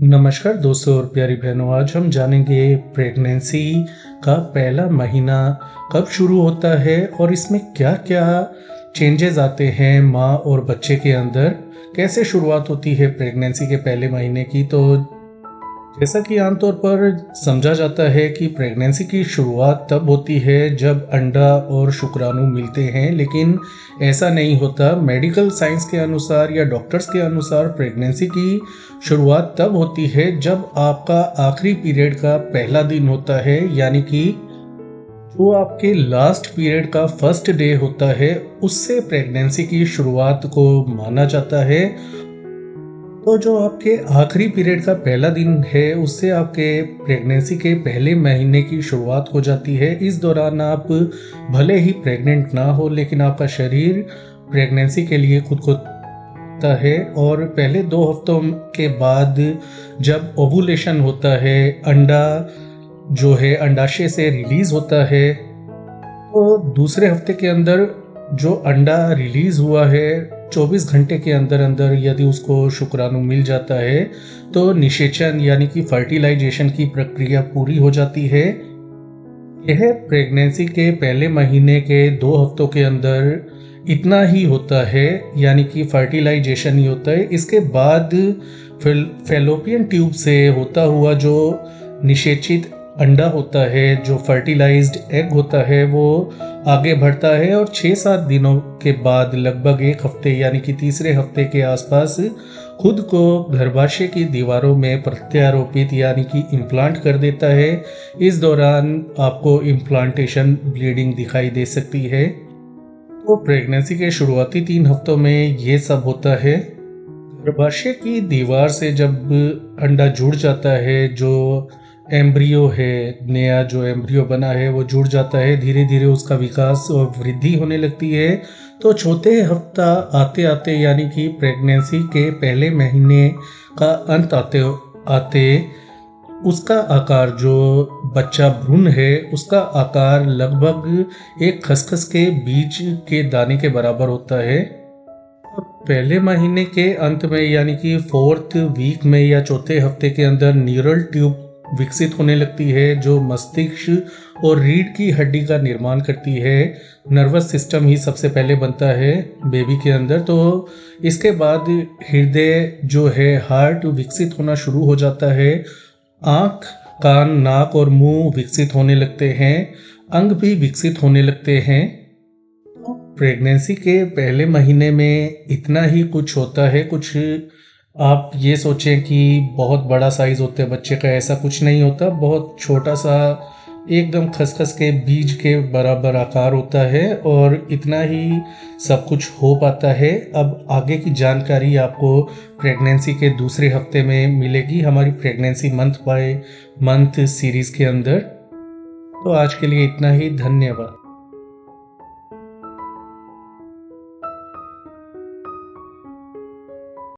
नमस्कार दोस्तों और प्यारी बहनों, आज हम जानेंगे प्रेगनेंसी का पहला महीना कब शुरू होता है और इसमें क्या-क्या चेंजेस आते हैं माँ और बच्चे के अंदर। कैसे शुरुआत होती है प्रेगनेंसी के पहले महीने की। तो जैसा कि आमतौर पर समझा जाता है कि प्रेगनेंसी की शुरुआत तब होती है जब अंडा और शुक्राणु मिलते हैं, लेकिन ऐसा नहीं होता। मेडिकल साइंस के अनुसार या डॉक्टर्स के अनुसार प्रेगनेंसी की शुरुआत तब होती है जब आपका आखिरी पीरियड का पहला दिन होता है, यानी कि जो आपके लास्ट पीरियड का फर्स्ट डे होता है, उससे प्रेगनेंसी की शुरुआत को माना जाता है। तो जो आपके आखिरी पीरियड का पहला दिन है, उससे आपके प्रेगनेंसी के पहले महीने की शुरुआत हो जाती है। इस दौरान आप भले ही प्रेग्नेंट ना हो, लेकिन आपका शरीर प्रेगनेंसी के लिए खुद को तैयार है। और पहले 2 हफ्तों के बाद जब ओवुलेशन होता है, अंडा जो है अंडाशय से रिलीज होता है, तो दूसरे हफ्ते के अंदर जो अंडा रिलीज हुआ है 24 घंटे के अंदर अंदर यदि उसको शुक्राणु मिल जाता है, तो निषेचन यानी कि फर्टिलाइजेशन की प्रक्रिया पूरी हो जाती है। यह प्रेगनेंसी के पहले महीने के 2 हफ्तों के अंदर इतना ही होता है, यानी कि फर्टिलाइजेशन ही होता है। इसके बाद फैलोपियन ट्यूब से होता हुआ जो निषेचित अंडा होता है, जो फर्टिलाइज्ड एग होता है, वो आगे बढ़ता है और 6-7 दिनों के बाद लगभग 1 हफ्ते यानी कि तीसरे हफ्ते के आसपास खुद को गर्भाशय की दीवारों में प्रत्यारोपित यानी कि इम्प्लांट कर देता है। इस दौरान आपको इम्प्लांटेशन ब्लीडिंग दिखाई दे सकती है। तो प्रेगनेंसी के शुरुआती 3 हफ्तों में ये सब होता है। गर्भाशय की दीवार से जब अंडा जुड़ जाता है, जो एम्ब्रियो है, नया जो एम्ब्रियो बना है वो जुड़ जाता है, धीरे धीरे उसका विकास और वृद्धि होने लगती है। तो चौथे हफ्ता आते आते यानी कि प्रेगनेंसी के पहले महीने का अंत आते आते उसका आकार, जो बच्चा भ्रूण है उसका आकार लगभग एक खसखस के बीज के दाने के बराबर होता है। पहले महीने के अंत में यानी कि 4th वीक में या चौथे हफ्ते के अंदर न्यूरल ट्यूब विकसित होने लगती है, जो मस्तिष्क और रीढ़ की हड्डी का निर्माण करती है। नर्वस सिस्टम ही सबसे पहले बनता है बेबी के अंदर। तो इसके बाद हृदय जो है, हार्ट विकसित होना शुरू हो जाता है। आँख, कान, नाक और मुंह विकसित होने लगते हैं। अंग भी विकसित होने लगते हैं। प्रेगनेंसी के पहले महीने में इतना ही कुछ होता है। कुछ आप ये सोचें कि बहुत बड़ा साइज होता है बच्चे का, ऐसा कुछ नहीं होता। बहुत छोटा सा एकदम खसखस के बीज के बराबर आकार होता है और इतना ही सब कुछ हो पाता है। अब आगे की जानकारी आपको प्रेगनेंसी के दूसरे हफ्ते में मिलेगी हमारी pregnancy month by month series के अंदर। तो आज के लिए इतना ही। धन्यवाद।